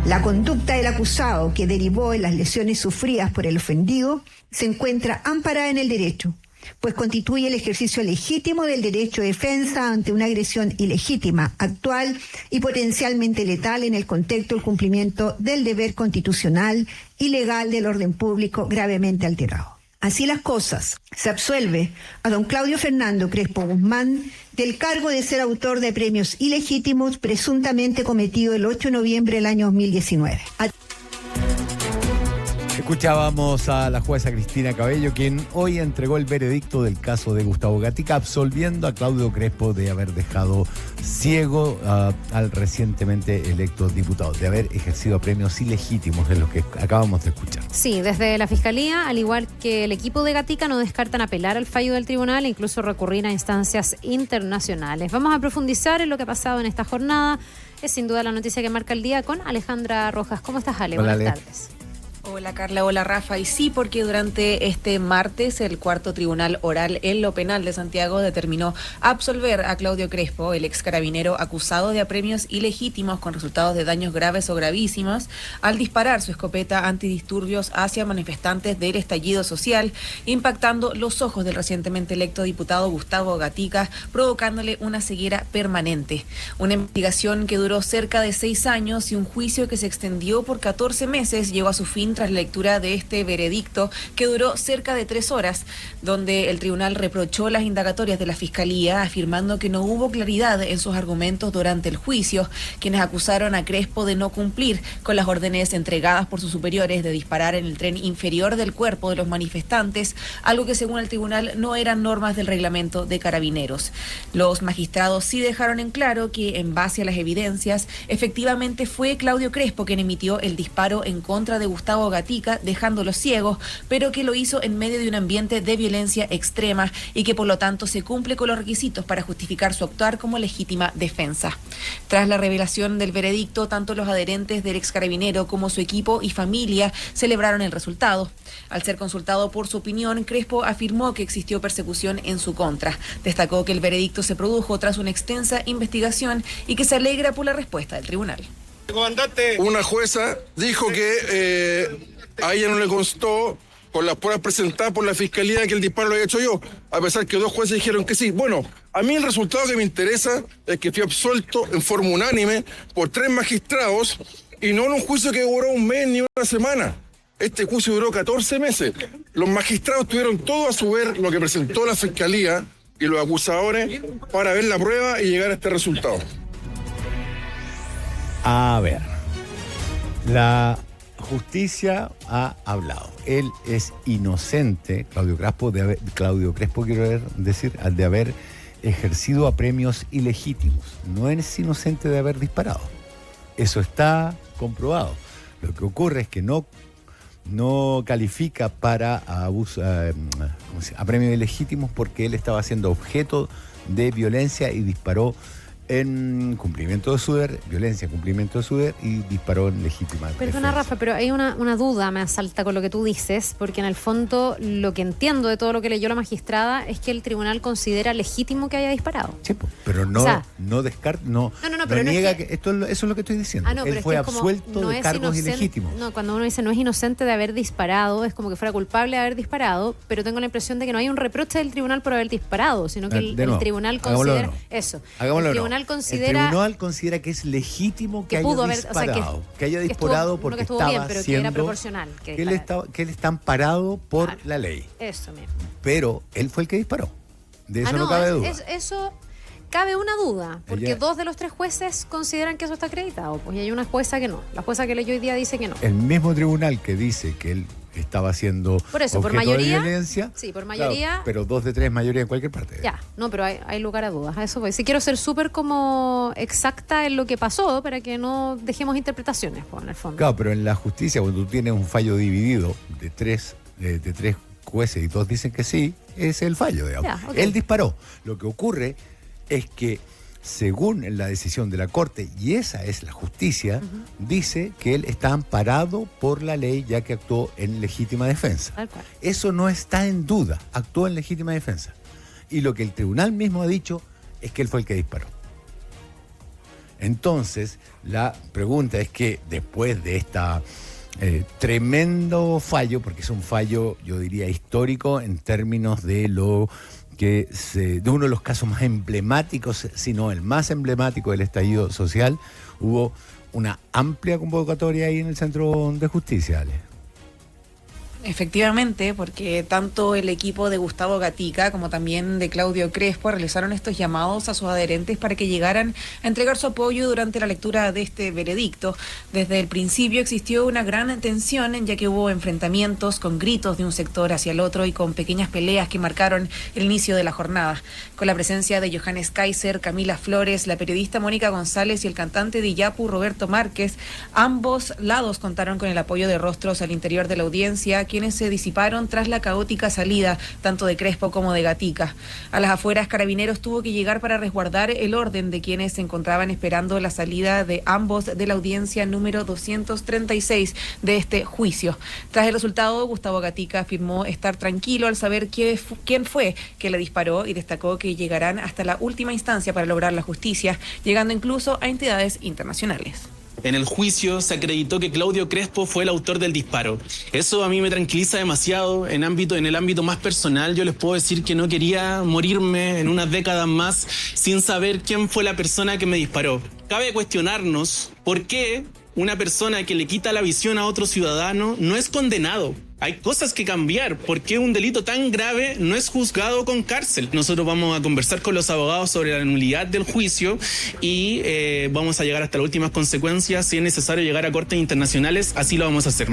La conducta del acusado que derivó en las lesiones sufridas por el ofendido se encuentra amparada en el derecho, pues constituye el ejercicio legítimo del derecho de defensa ante una agresión ilegítima, actual y potencialmente letal en el contexto del cumplimiento del deber constitucional y legal del orden público gravemente alterado. Así las cosas, se absuelve a don Claudio Fernando Crespo Guzmán del cargo de ser autor de premios ilegítimos presuntamente cometido el 8 de noviembre del año 2019. Escuchábamos a la jueza Cristina Cabello, quien hoy entregó el veredicto del caso de Gustavo Gatica, absolviendo a Claudio Crespo de haber dejado ciego al recientemente electo diputado, de haber ejercido premios ilegítimos, en los que acabamos de escuchar. Sí, desde la Fiscalía, al igual que el equipo de Gatica, no descartan apelar al fallo del tribunal e incluso recurrir a instancias internacionales. Vamos a profundizar en lo que ha pasado en esta jornada. Es sin duda la noticia que marca el día con Alejandra Rojas. ¿Cómo estás, Ale? Hola, Buenas Ale. tardes. Hola Carla, hola Rafa. Y sí, porque durante este martes el cuarto tribunal oral en lo penal de Santiago determinó absolver a Claudio Crespo, el ex carabinero acusado de apremios ilegítimos con resultados de daños graves o gravísimos, al disparar su escopeta antidisturbios hacia manifestantes del estallido social, impactando los ojos del recientemente electo diputado Gustavo Gatica, provocándole una ceguera permanente. Una investigación que duró cerca de 6 años y un juicio que se extendió por 14 meses llegó a su fin tras la lectura de este veredicto que duró cerca de 3 horas, donde el tribunal reprochó las indagatorias de la Fiscalía, afirmando que no hubo claridad en sus argumentos durante el juicio, quienes acusaron a Crespo de no cumplir con las órdenes entregadas por sus superiores de disparar en el tren inferior del cuerpo de los manifestantes, algo que según el tribunal no eran normas del reglamento de Carabineros. Los magistrados sí dejaron en claro que, en base a las evidencias, efectivamente fue Claudio Crespo quien emitió el disparo en contra de Gustavo Gatica, dejándolo ciego, pero que lo hizo en medio de un ambiente de violencia extrema y que por lo tanto se cumple con los requisitos para justificar su actuar como legítima defensa. Tras la revelación del veredicto, tanto los adherentes del ex carabinero como su equipo y familia celebraron el resultado. Al ser consultado por su opinión, Crespo afirmó que existió persecución en su contra. Destacó que el veredicto se produjo tras una extensa investigación y que se alegra por la respuesta del tribunal. Una jueza dijo que a ella no le constó, con las pruebas presentadas por la Fiscalía, que el disparo lo había hecho yo, a pesar que 2 jueces dijeron que sí. Bueno, a mí el resultado que me interesa es que fui absuelto en forma unánime por 3 magistrados y no en un juicio que duró 1 mes ni 1 semana. Este juicio duró 14 meses. Los magistrados tuvieron todo a su ver lo que presentó la Fiscalía y los acusadores para ver la prueba y llegar a este resultado. A ver, la justicia ha hablado. Él es inocente, Claudio Crespo, quiero decir, de haber ejercido apremios ilegítimos. No es inocente de haber disparado. Eso está comprobado. Lo que ocurre es que no califica para apremios ilegítimos porque él estaba siendo objeto de violencia y disparó en cumplimiento de su deber, violencia en cumplimiento de su deber, y disparó en legítima defensa. Perdona, Rafa, pero hay una duda, me asalta con lo que tú dices, porque en el fondo lo que entiendo de todo lo que leyó la magistrada es que el tribunal considera legítimo que haya disparado. Sí, pero no, o sea, no descarta, no pero niega no es que eso es lo que estoy diciendo. Pero él fue es como, absuelto no de es cargos inocente, ilegítimos. No, cuando uno dice no es inocente de haber disparado, es como que fuera culpable de haber disparado, pero tengo la impresión de que no hay un reproche del tribunal por haber disparado, sino que el tribunal considera eso. Hagámoslo el tribunal considera considera que es legítimo que pudo haya haber, disparado, que haya disparado porque estaba bien, pero siendo, que era proporcional, que él está amparado por la ley. Eso mismo. Pero él fue el que disparó. De eso no cabe duda. Eso cabe una duda, porque 2 de los 3 jueces consideran que eso está acreditado, pues y hay una jueza que no. La jueza que leyó hoy día dice que no. El mismo tribunal que dice que él estaba siendo por eso, objeto por mayoría, de violencia. Sí, por mayoría. Claro, pero 2 de 3 mayoría en cualquier parte. Ya, no, pero hay lugar a dudas. A eso voy. Sí, quiero ser súper como exacta en lo que pasó para que no dejemos interpretaciones, pues, en el fondo. Claro, pero en la justicia, cuando tú tienes un fallo dividido de 3 jueces y 2 dicen que sí, es el fallo, digamos. Ya, okay. Él disparó. Lo que ocurre es que, según la decisión de la Corte, y esa es la justicia, dice que él está amparado por la ley ya que actuó en legítima defensa. Tal cual. Eso no está en duda, actuó en legítima defensa. Y lo que el tribunal mismo ha dicho es que él fue el que disparó. Entonces, la pregunta es que después de esta tremendo fallo, porque es un fallo, yo diría, histórico en términos de lo que de uno de los casos más emblemáticos, si no el más emblemático del estallido social, hubo una amplia convocatoria ahí en el Centro de Justicia, Ale. Efectivamente, porque tanto el equipo de Gustavo Gatica como también de Claudio Crespo realizaron estos llamados a sus adherentes para que llegaran a entregar su apoyo durante la lectura de este veredicto. Desde el principio existió una gran tensión, ya que hubo enfrentamientos con gritos de un sector hacia el otro y con pequeñas peleas que marcaron el inicio de la jornada. Con la presencia de Johannes Kaiser, Camila Flores, la periodista Mónica González y el cantante de Iyapu, Roberto Márquez, ambos lados contaron con el apoyo de rostros al interior de la audiencia, quienes se disiparon tras la caótica salida tanto de Crespo como de Gatica. A las afueras, Carabineros tuvo que llegar para resguardar el orden de quienes se encontraban esperando la salida de ambos de la audiencia número 236 de este juicio. Tras el resultado, Gustavo Gatica afirmó estar tranquilo al saber quién fue que le disparó y destacó que llegarán hasta la última instancia para lograr la justicia, llegando incluso a entidades internacionales. En el juicio se acreditó que Claudio Crespo fue el autor del disparo. Eso a mí me tranquiliza demasiado. En el ámbito más personal, yo les puedo decir que no quería morirme en unas décadas más sin saber quién fue la persona que me disparó. Cabe cuestionarnos por qué una persona que le quita la visión a otro ciudadano no es condenado. Hay cosas que cambiar. ¿Por qué un delito tan grave no es juzgado con cárcel? Nosotros vamos a conversar con los abogados sobre la nulidad del juicio y vamos a llegar hasta las últimas consecuencias. Si es necesario llegar a cortes internacionales, así lo vamos a hacer.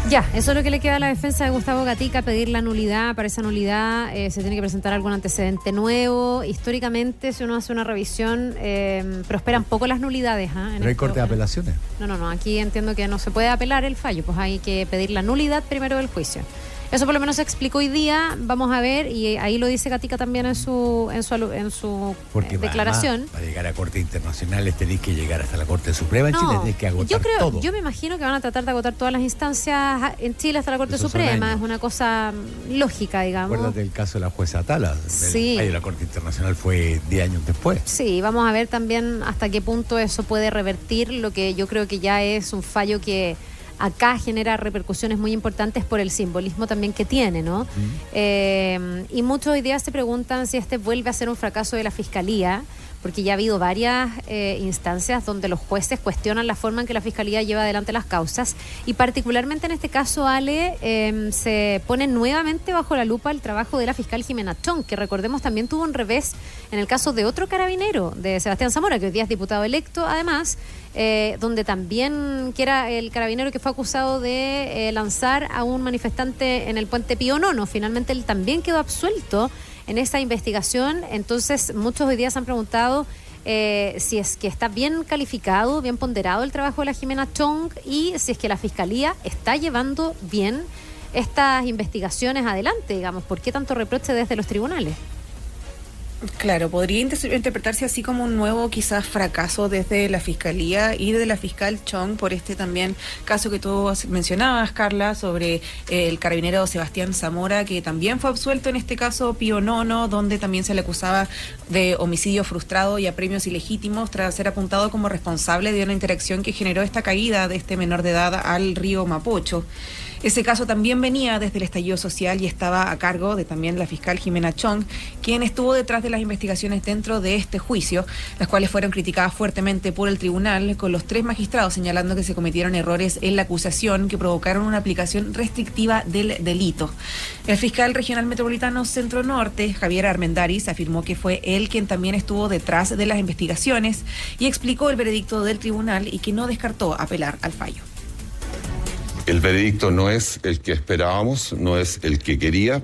Ya, eso es lo que le queda a la defensa de Gustavo Gatica, pedir la nulidad. Para esa nulidad se tiene que presentar algún antecedente nuevo. Históricamente, si uno hace una revisión, prosperan poco las nulidades. ¿No hay corte de apelaciones? No, aquí entiendo que no se puede apelar el fallo, pues hay que pedir la nulidad primero del juicio. Eso por lo menos se explicó hoy día, vamos a ver, y ahí lo dice Gatica también en su declaración. Para llegar a cortes internacionales tenéis que llegar hasta la Corte Suprema en Chile, tenéis que agotar todo. Yo me imagino que van a tratar de agotar todas las instancias en Chile hasta la Corte Suprema, es una cosa lógica, digamos. Acuérdate del caso de la jueza Atala, sí. Ahí la Corte Internacional fue 10 años después. Sí, vamos a ver también hasta qué punto eso puede revertir lo que yo creo que ya es un fallo que acá genera repercusiones muy importantes por el simbolismo también que tiene, ¿no? Y muchos hoy día se preguntan si este vuelve a ser un fracaso de la Fiscalía, porque ya ha habido varias instancias donde los jueces cuestionan la forma en que la Fiscalía lleva adelante las causas, y particularmente en este caso, Ale, se pone nuevamente bajo la lupa el trabajo de la fiscal Jimena Chong, que recordemos también tuvo un revés en el caso de otro carabinero, de Sebastián Zamora, que hoy día es diputado electo, además, donde también, que era el carabinero que fue acusado de lanzar a un manifestante en el puente Pío Nono. Finalmente él también quedó absuelto en esta investigación. Entonces muchos hoy día se han preguntado si es que está bien calificado, bien ponderado el trabajo de la Jimena Chong, y si es que la Fiscalía está llevando bien estas investigaciones adelante, digamos. ¿Por qué tanto reproche desde los tribunales? Claro, podría interpretarse así como un nuevo quizás fracaso desde la Fiscalía y de la fiscal Chong por este también caso que tú mencionabas, Carla, sobre el carabinero Sebastián Zamora, que también fue absuelto en este caso Pío Nono, donde también se le acusaba de homicidio frustrado y apremios ilegítimos tras ser apuntado como responsable de una interacción que generó esta caída de este menor de edad al río Mapocho. Ese caso también venía desde el estallido social y estaba a cargo de también la fiscal Jimena Chong, quien estuvo detrás de las investigaciones dentro de este juicio, las cuales fueron criticadas fuertemente por el tribunal, con los 3 magistrados señalando que se cometieron errores en la acusación que provocaron una aplicación restrictiva del delito. El fiscal regional metropolitano Centro Norte, Javier Armendáriz, afirmó que fue él quien también estuvo detrás de las investigaciones y explicó el veredicto del tribunal y que no descartó apelar al fallo. El veredicto no es el que esperábamos, no es el que quería.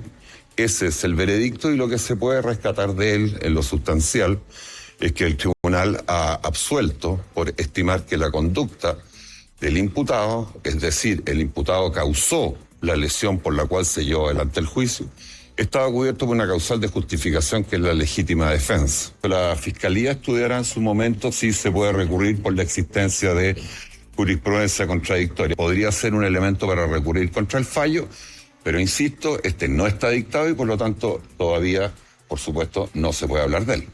Ese es el veredicto, y lo que se puede rescatar de él en lo sustancial es que el tribunal ha absuelto por estimar que la conducta del imputado, es decir, el imputado causó la lesión por la cual se llevó adelante el juicio, estaba cubierto por una causal de justificación que es la legítima defensa. La Fiscalía estudiará en su momento si se puede recurrir por la existencia de jurisprudencia contradictoria. Podría ser un elemento para recurrir contra el fallo, pero insisto, este no está dictado y por lo tanto todavía, por supuesto, no se puede hablar de él.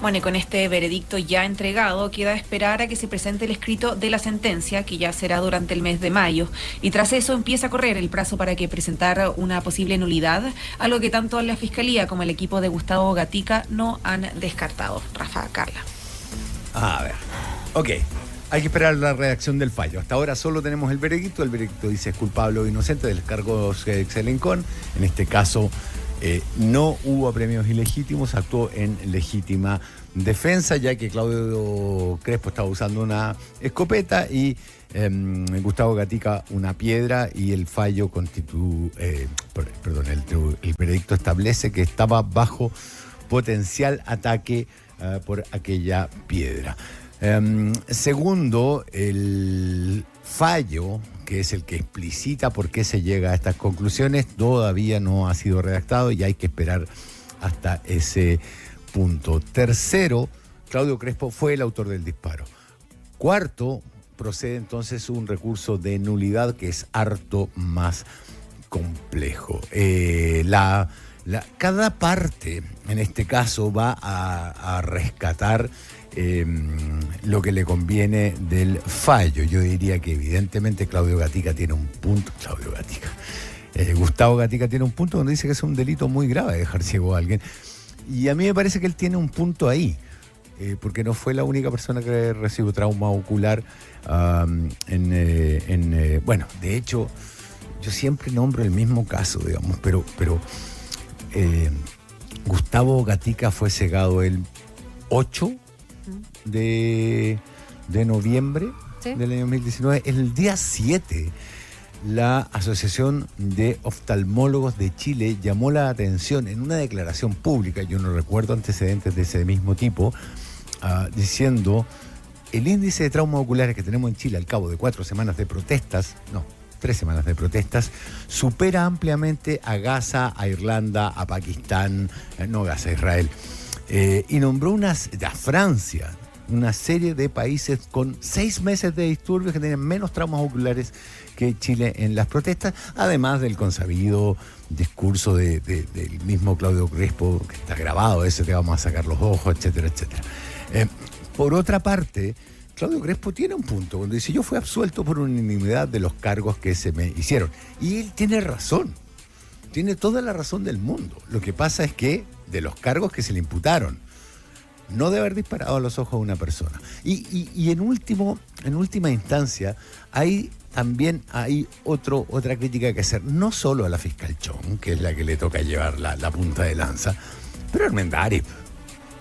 Bueno, y con este veredicto ya entregado, queda esperar a que se presente el escrito de la sentencia, que ya será durante el mes de mayo. Y tras eso empieza a correr el plazo para que presentar una posible nulidad, algo que tanto la Fiscalía como el equipo de Gustavo Gatica no han descartado. Rafa, Carla. A ver, ok. Hay que esperar la redacción del fallo. Hasta ahora solo tenemos el veredicto. El veredicto dice es culpable o inocente del cargo de Xelencón. En este caso no hubo apremios ilegítimos, actuó en legítima defensa, ya que Claudio Crespo estaba usando una escopeta y Gustavo Gatica una piedra, y el fallo el veredicto establece que estaba bajo potencial ataque por aquella piedra. Segundo, el fallo, que es el que explicita por qué se llega a estas conclusiones, todavía no ha sido redactado y hay que esperar hasta ese punto. Tercero, Claudio Crespo fue el autor del disparo. Cuarto, procede entonces un recurso de nulidad que es harto más complejo. Cada parte, en este caso, va a rescatar lo que le conviene del fallo. Yo diría que evidentemente Claudio Gatica tiene un punto. Gustavo Gatica tiene un punto donde dice que es un delito muy grave dejar ciego a alguien. Y a mí me parece que él tiene un punto ahí, porque no fue la única persona que recibió trauma ocular. Bueno, de hecho, yo siempre nombro el mismo caso, digamos, pero Gustavo Gatica fue cegado el 8 de noviembre del año 2019. El día 7, la Asociación de Oftalmólogos de Chile llamó la atención en una declaración pública, yo no recuerdo antecedentes de ese mismo tipo, diciendo: el índice de traumas oculares que tenemos en Chile al cabo de 3 semanas de protestas, supera ampliamente a Gaza, a Irlanda, a Pakistán, a Israel. Y nombró a Francia, una serie de países con 6 meses de disturbios que tienen menos traumas oculares que Chile en las protestas, además del consabido discurso del mismo Claudio Crespo, que está grabado, ese te vamos a sacar los ojos, etcétera, etcétera. Por otra parte, Claudio Crespo tiene un punto cuando dice: yo fui absuelto por unanimidad de los cargos que se me hicieron. Y él tiene razón, tiene toda la razón del mundo. Lo que pasa es que de los cargos que se le imputaron, no de haber disparado a los ojos de una persona. Y en última instancia, también hay otra crítica que hacer, no solo a la fiscal Chong, que es la que le toca llevar la punta de lanza, pero a Armendáriz.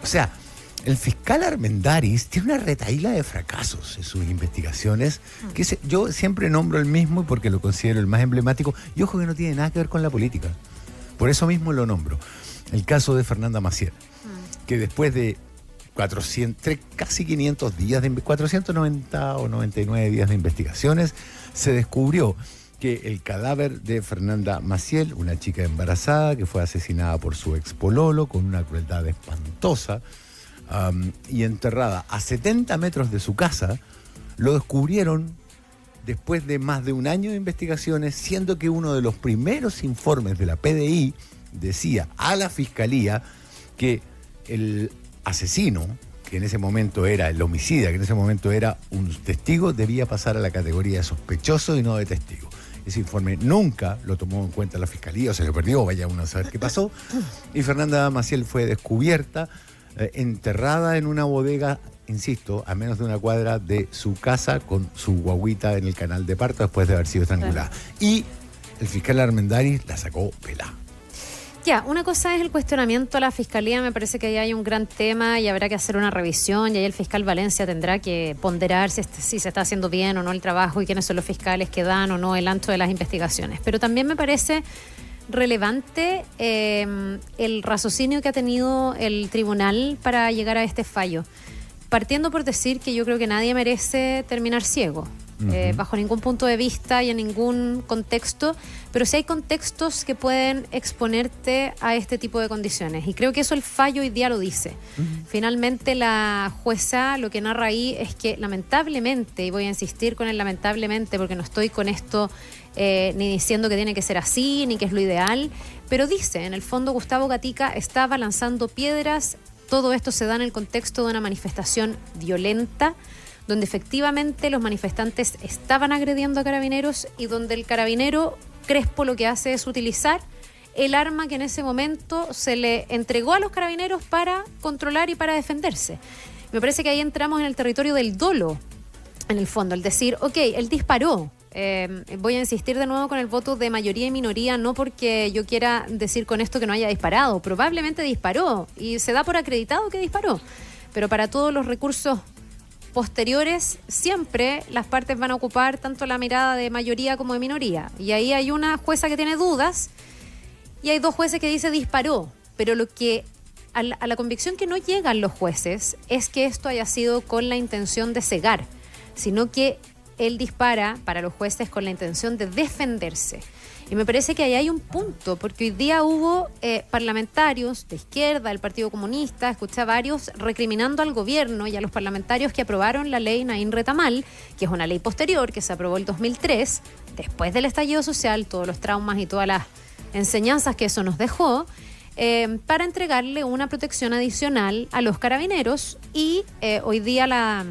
O sea, el fiscal Armendáriz tiene una retahíla de fracasos en sus investigaciones, que yo siempre nombro el mismo porque lo considero el más emblemático, y ojo que no tiene nada que ver con la política. Por eso mismo lo nombro. El caso de Fernanda Maciel, que después de casi 500 días, 490 o 99 días de investigaciones, se descubrió que el cadáver de Fernanda Maciel, una chica embarazada que fue asesinada por su expololo con una crueldad espantosa, y enterrada a 70 metros de su casa, lo descubrieron después de más de un año de investigaciones, siendo que uno de los primeros informes de la PDI decía a la Fiscalía que el asesino, que en ese momento era el homicida, que en ese momento era un testigo, debía pasar a la categoría de sospechoso y no de testigo. Ese informe nunca lo tomó en cuenta la Fiscalía, o se lo perdió, vaya uno a saber qué pasó. Y Fernanda Maciel fue descubierta, enterrada en una bodega, insisto, a menos de una cuadra de su casa, con su guaguita en el canal de parto después de haber sido estrangulada. Y el fiscal Armendáriz la sacó pelada. Ya, una cosa es el cuestionamiento a la Fiscalía, me parece que ahí hay un gran tema y habrá que hacer una revisión, y ahí el fiscal Valencia tendrá que ponderar si se está haciendo bien o no el trabajo y quiénes son los fiscales que dan o no el ancho de las investigaciones. Pero también me parece relevante el raciocinio que ha tenido el tribunal para llegar a este fallo, partiendo por decir que yo creo que nadie merece terminar ciego, bajo ningún punto de vista y en ningún contexto, pero sí hay contextos que pueden exponerte a este tipo de condiciones, y creo que eso el fallo hoy día lo dice. Finalmente la jueza lo que narra ahí es que lamentablemente, y voy a insistir con el lamentablemente porque no estoy con esto ni diciendo que tiene que ser así, ni que es lo ideal, pero dice, en el fondo Gustavo Gatica estaba lanzando piedras todo esto se da en el contexto de una manifestación violenta, donde efectivamente los manifestantes estaban agrediendo a carabineros y donde el carabinero Crespo lo que hace es utilizar el arma que en ese momento se le entregó a los carabineros para controlar y para defenderse. Me parece que ahí entramos en el territorio del dolo, en el fondo, el decir, ok, él disparó. Voy a insistir de nuevo con el voto de mayoría y minoría, no porque yo quiera decir con esto que no haya disparado, probablemente disparó y se da por acreditado que disparó, pero para todos los recursos posteriores siempre las partes van a ocupar tanto la mirada de mayoría como de minoría, y ahí hay una jueza que tiene dudas y hay dos jueces que dice disparó, pero lo que a la convicción que no llegan los jueces es que esto haya sido con la intención de cegar, sino que él dispara para los jueces con la intención de defenderse. Y me parece que ahí hay un punto, porque hoy día hubo parlamentarios de izquierda, del Partido Comunista, escuché a varios recriminando al gobierno y a los parlamentarios que aprobaron la ley Naín Retamal, que es una ley posterior que se aprobó el 2003, después del estallido social, todos los traumas y todas las enseñanzas que eso nos dejó, para entregarle una protección adicional a los carabineros. Y hoy día la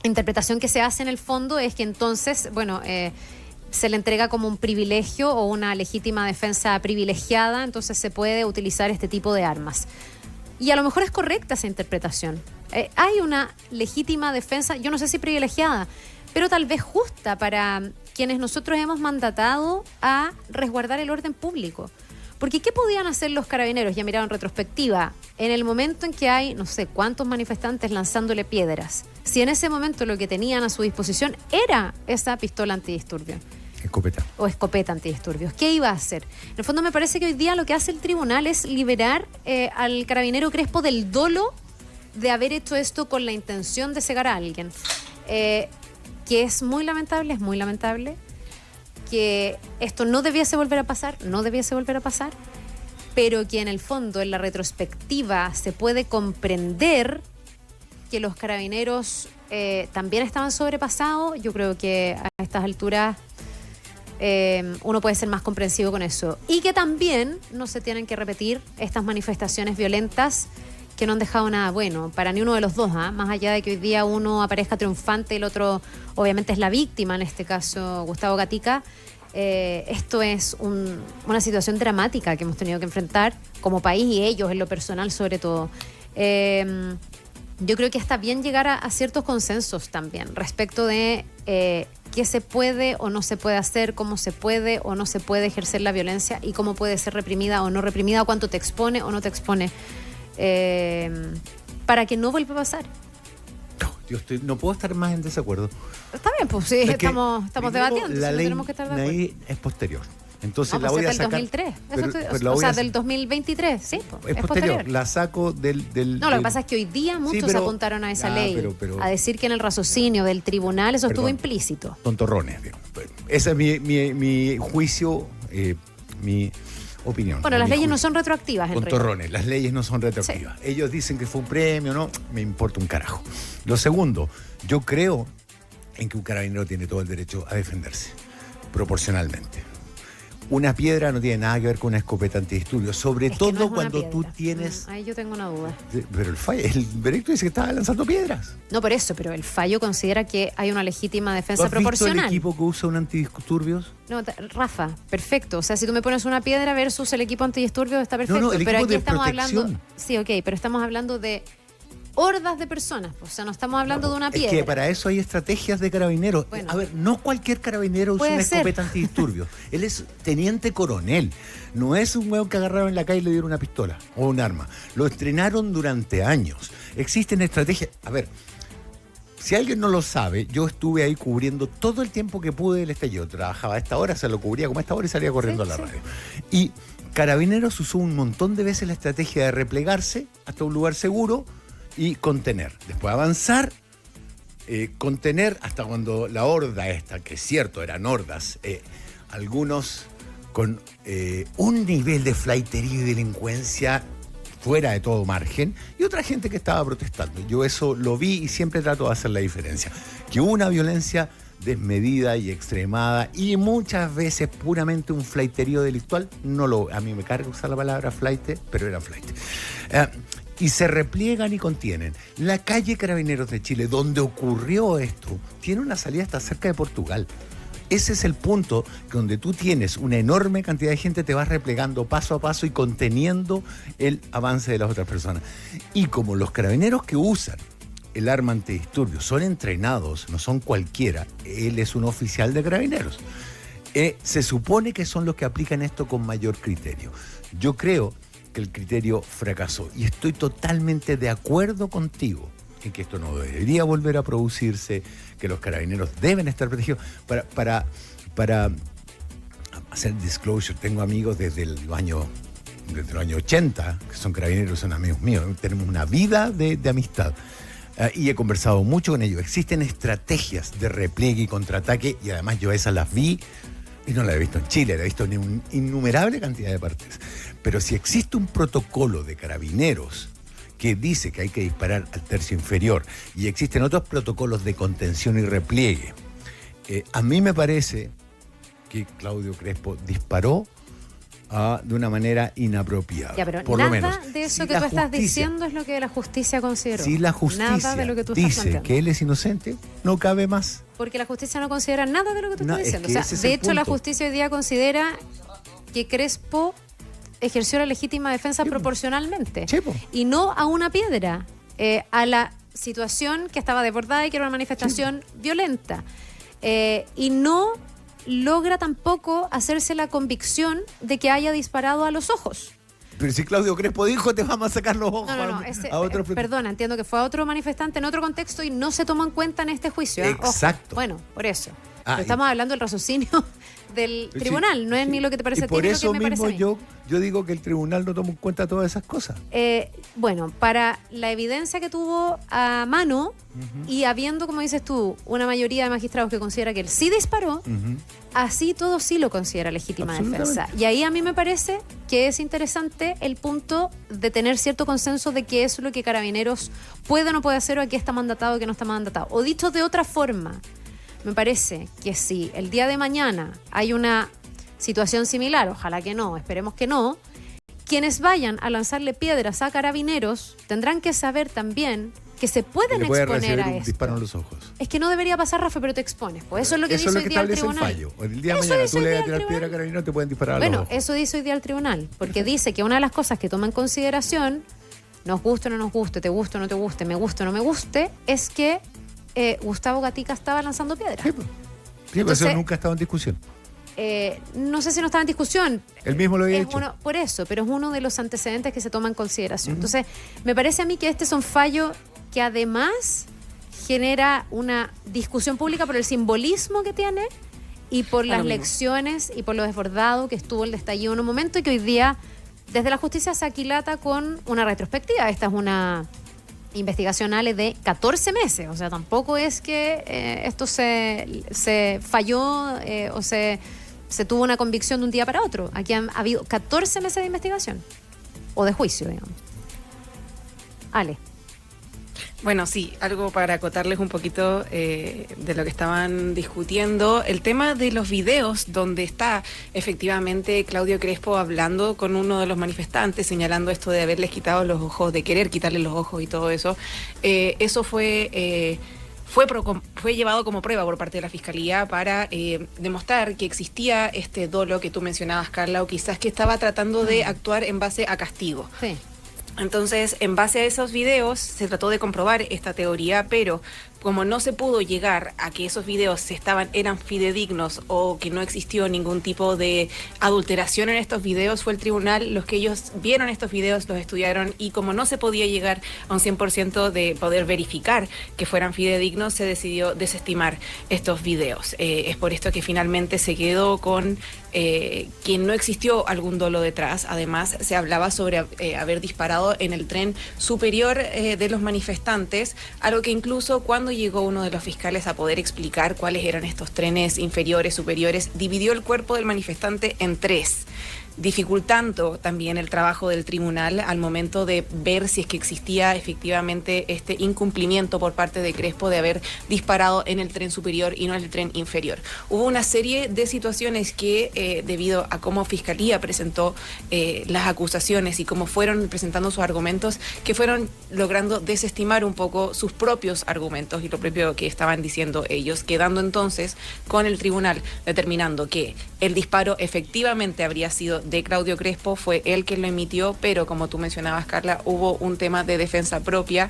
interpretación que se hace en el fondo es que entonces, se le entrega como un privilegio o una legítima defensa privilegiada, entonces se puede utilizar este tipo de armas. Y a lo mejor es correcta esa interpretación. Hay una legítima defensa, yo no sé si privilegiada, pero tal vez justa para quienes nosotros hemos mandatado a resguardar el orden público. Porque ¿qué podían hacer los carabineros? Ya mirado en retrospectiva, en el momento en que hay no sé cuántos manifestantes lanzándole piedras, si en ese momento lo que tenían a su disposición era esa pistola antidisturbios. Escopeta. O escopeta antidisturbios. ¿Qué iba a hacer? En el fondo me parece que hoy día lo que hace el tribunal es liberar al carabinero Crespo del dolo de haber hecho esto con la intención de cegar a alguien. Que es muy lamentable, que esto no debiese volver a pasar, pero que en el fondo, en la retrospectiva, se puede comprender que los carabineros también estaban sobrepasados. Yo creo que a estas alturas uno puede ser más comprensivo con eso. Y que también no se tienen que repetir estas manifestaciones violentas que no han dejado nada bueno para ni uno de los dos, más allá de que hoy día uno aparezca triunfante y el otro obviamente es la víctima, en este caso Gustavo Gatica. Esto es una situación dramática que hemos tenido que enfrentar como país y ellos en lo personal sobre todo. Yo creo que está bien llegar a ciertos consensos también respecto de qué se puede o no se puede hacer, cómo se puede o no se puede ejercer la violencia y cómo puede ser reprimida o no reprimida, o cuánto te expone o no te expone, para que no vuelva a pasar. No puedo estar más en desacuerdo. Está bien, pues sí, estamos debatiendo. La ley tenemos que estar de acuerdo. Naín es posterior. Entonces no, la voy a sacar. Del 2003. Del 2023, sí. Es posterior. La saco del. No, lo que pasa es que hoy día muchos apuntaron a esa ley. A decir que en el raciocinio del tribunal eso estuvo implícito. Tontorrones, digamos. Ese es mi juicio, mi opinión. Bueno, las leyes no son retroactivas, Enrique. Tontorrones, las leyes no son retroactivas. Sí. Ellos dicen que fue un premio, no, me importa un carajo. Lo segundo, yo creo en que un carabinero tiene todo el derecho a defenderse, proporcionalmente. Una piedra no tiene nada que ver con una escopeta antidisturbios, sobre todo no cuando tú tienes... Ahí yo tengo una duda. Pero el veredicto dice que estaba lanzando piedras. No por eso, pero el fallo considera que hay una legítima defensa ¿Tú has proporcional. visto el equipo que usa un antidisturbios? No, Rafa, perfecto. O sea, si tú me pones una piedra versus el equipo antidisturbios, está perfecto. No, el pero equipo aquí de estamos protección. hablando... Sí, ok, pero estamos hablando de hordas de personas. O sea, no estamos hablando de una piedra. Es que para eso hay estrategias de carabineros. Bueno, a ver, no cualquier carabinero usa una escopeta antidisturbios. Él es teniente coronel. No es un hueón que agarraron en la calle y le dieron una pistola o un arma. Lo entrenaron durante años. Existen estrategias. A ver, si alguien no lo sabe, yo estuve ahí cubriendo todo el tiempo que pude el estallido. Trabajaba a esta hora, se lo cubría como a esta hora y salía corriendo a la radio. Y Carabineros usó un montón de veces la estrategia de replegarse hasta un lugar seguro y contener. Después avanzar, contener hasta cuando la horda esta, que es cierto, eran hordas, algunos con un nivel de flaitería y delincuencia fuera de todo margen, y otra gente que estaba protestando. Yo eso lo vi y siempre trato de hacer la diferencia. Que hubo una violencia desmedida y extremada y muchas veces puramente un flaiterío delictual, a mí me carga usar la palabra flaite, pero era flaite. y se repliegan y contienen. La calle Carabineros de Chile, donde ocurrió esto, tiene una salida hasta cerca de Portugal. Ese es el punto donde tú tienes una enorme cantidad de gente, te vas replegando paso a paso y conteniendo el avance de las otras personas. Y como los carabineros que usan el arma antidisturbios son entrenados, no son cualquiera, él es un oficial de carabineros. Se supone que son los que aplican esto con mayor criterio. Yo creo que el criterio fracasó y estoy totalmente de acuerdo contigo en que esto no debería volver a producirse, que los carabineros deben estar protegidos. Para hacer disclosure, tengo amigos desde los años 80, que son carabineros, son amigos míos, tenemos una vida de amistad. Y he conversado mucho con ellos. Existen estrategias de repliegue y contraataque, y además yo esas las vi, y no las he visto en Chile, las he visto en una innumerable cantidad de partes. Pero si existe un protocolo de carabineros que dice que hay que disparar al tercio inferior, y existen otros protocolos de contención y repliegue, a mí me parece que Claudio Crespo disparó de una manera inapropiada. Ya, pero por nada lo menos. de eso Si que la tú estás justicia- diciendo es lo que la justicia consideró. Si la justicia Nada de lo que tú estás dice planteando. que él es inocente, no cabe más. Porque la justicia no considera nada de lo que tú No, estás es diciendo. que O sea, ese es de el hecho, la punto. justicia hoy día considera que Crespo ejerció la legítima defensa proporcionalmente. Sí, po. Y no a una piedra, a la situación que estaba desbordada y que era una manifestación violenta. Y no logra tampoco hacerse la convicción de que haya disparado a los ojos. Pero si Claudio Crespo dijo, te vamos a sacar los ojos No, a otro... perdona, entiendo que fue a otro manifestante en otro contexto y no se tomó en cuenta en este juicio. ¿Eh? Ojo. Exacto. Bueno, por eso. Ah, Pero estamos hablando del raciocinio del Sí, tribunal, no es sí. ni lo que te parece y a ti por ni lo eso que me parece mismo a mí. yo digo que el tribunal no toma en cuenta todas esas cosas. Bueno, para la evidencia que tuvo a mano y habiendo, como dices tú, una mayoría de magistrados que considera que él sí disparó, así todo sí lo considera legítima Absolutamente. defensa. Y ahí a mí me parece que es interesante el punto de tener cierto consenso de qué es lo que Carabineros puede o no puede hacer o a qué está mandatado o qué no está mandatado. O dicho de otra forma, me parece que si el día de mañana hay una situación similar, ojalá que no, esperemos que no, quienes vayan a lanzarle piedras a Carabineros tendrán que saber también que se pueden Le puede exponer recibir a un esto. disparo en los ojos. Es que no debería pasar, Rafa, pero te expones. Pues eso es lo que dice hoy día el establece el tribunal. fallo. O el día de Eso mañana dice tú hoy le día vas a el tirar piedra a Carabineros, te pueden disparar a los Bueno, ojos. eso dice hoy día el tribunal, porque dice que una de las cosas que toma en consideración, nos guste o no nos guste, te guste o no te guste, me guste o no me guste, es que Gustavo Gatica estaba lanzando piedras. Sí, pues. Sí, pero Entonces, eso nunca ha estado en discusión. No sé si no estaba en discusión. Él mismo lo había Es dicho. por eso, pero es uno de los antecedentes que se toma en consideración. Entonces, me parece a mí que este es un fallo que además genera una discusión pública por el simbolismo que tiene y por las lecciones y por lo desbordado que estuvo el estallido en un momento y que hoy día desde la justicia se aquilata con una retrospectiva. Esta es una investigación, Ale, de 14 meses. O sea, tampoco es que esto se falló o se tuvo una convicción de un día para otro. Aquí han habido 14 meses de investigación o de juicio, digamos. Ale. Bueno, sí, algo para acotarles un poquito de lo que estaban discutiendo. El tema de los videos donde está efectivamente Claudio Crespo hablando con uno de los manifestantes, señalando esto de haberles quitado los ojos, de querer quitarle los ojos y todo eso. Eso fue llevado como prueba por parte de la Fiscalía para demostrar que existía este dolo que tú mencionabas, Carla, o quizás que estaba tratando de actuar en base a castigo. Sí. Entonces, en base a esos videos, se trató de comprobar esta teoría, pero como no se pudo llegar a que esos videos eran fidedignos o que no existió ningún tipo de adulteración en estos videos, fue el tribunal los que ellos vieron estos videos, los estudiaron y como no se podía llegar a un 100% de poder verificar que fueran fidedignos, se decidió desestimar estos videos. Es por esto que finalmente se quedó con que no existió algún dolo detrás. Además, se hablaba sobre haber disparado en el tren superior de los manifestantes, algo que incluso cuando llegó uno de los fiscales a poder explicar cuáles eran estos trenes inferiores, superiores, dividió el cuerpo del manifestante en tres. dificultando también el trabajo del tribunal al momento de ver si es que existía efectivamente este incumplimiento por parte de Crespo de haber disparado en el tren superior y no en el tren inferior. Hubo una serie de situaciones que, debido a cómo Fiscalía presentó las acusaciones y cómo fueron presentando sus argumentos, que fueron logrando desestimar un poco sus propios argumentos y lo propio que estaban diciendo ellos, quedando entonces con el tribunal determinando que el disparo efectivamente habría sido de Claudio Crespo, fue él quien lo emitió, pero como tú mencionabas, Carla, hubo un tema de defensa propia.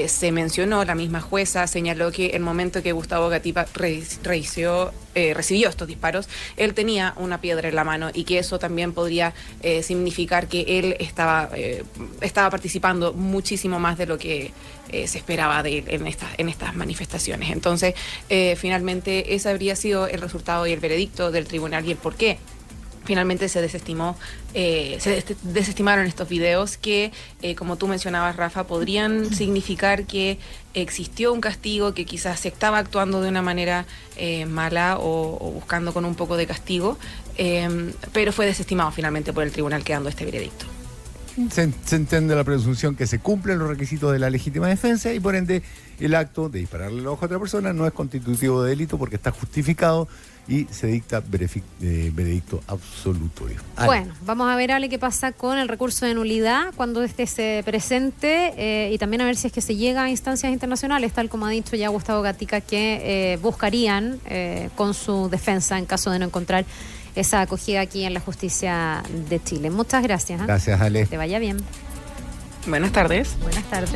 Se mencionó, la misma jueza señaló que el momento que Gustavo Gatipa recibió estos disparos, él tenía una piedra en la mano y que eso también podría significar que él estaba participando muchísimo más de lo que se esperaba de él en estas manifestaciones. Entonces, finalmente, ese habría sido el resultado y el veredicto del tribunal y el por qué finalmente se desestimaron estos videos que, como tú mencionabas, Rafa, podrían significar que existió un castigo, que quizás se estaba actuando de una manera mala o buscando con un poco de castigo, pero fue desestimado finalmente por el tribunal, quedando este veredicto. Se entiende la presunción que se cumplen los requisitos de la legítima defensa y por ende el acto de dispararle el ojo a otra persona no es constitutivo de delito porque está justificado y se dicta veredicto absolutorio. Bueno, vamos a ver, Ale, qué pasa con el recurso de nulidad cuando este se presente y también a ver si es que se llega a instancias internacionales, tal como ha dicho ya Gustavo Gatica, que buscarían con su defensa en caso de no encontrar esa acogida aquí en la justicia de Chile. Muchas gracias. Gracias, Ale. Que te vaya bien. Buenas tardes. Buenas tardes.